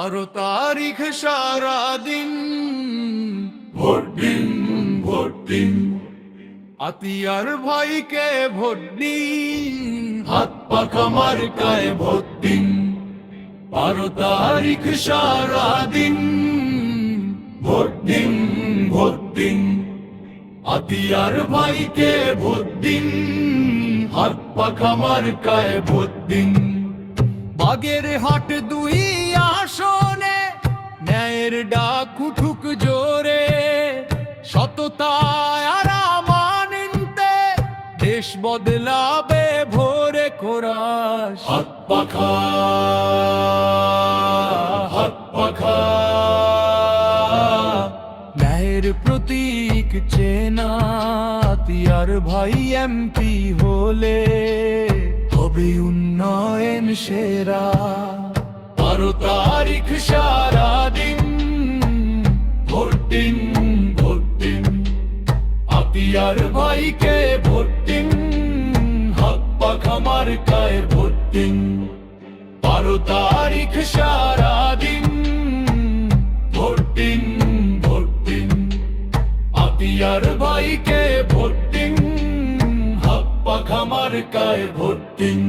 আরো তারিখ সারাদিন, ভোট দিন, ভোট দিন, আতিয়ার ভাইকে ভোট দিন, হাত পাখা মার্কায় ভোট দিন। 12 তারিখ সারাদিন, ভোট দিন, ভোট দিন, আতিয়ার ভাইকে ভোট দিন, হাত পাখা মার্কায় ভোট দিন। বাগেরহাট 2 আসনে ন্যায়ের ডাক উঠুক জোরে, সততায় আর আমানতে দেশ বদলাবে ভোরে কোরাস। হাত পাখা, হাত পাখা, ন্যায়ের প্রতীক চেনা আতিয়ার ভাই এমপি হলে হবে উন্নয়ন সেরা। 12 তারিখ সারাদিন, ভোট দিন, ভোট দিন, আতিয়ার ভাইকে ভোট দিন, হাত পাখা মার্কায় ভোট দিন। 12 তারিখ সারাদিন, ভোট দিন, ভোট দিন, আতিয়ার ভাইকে ভোট দিন, হাত পাখা মার্কায় ভোট দিন।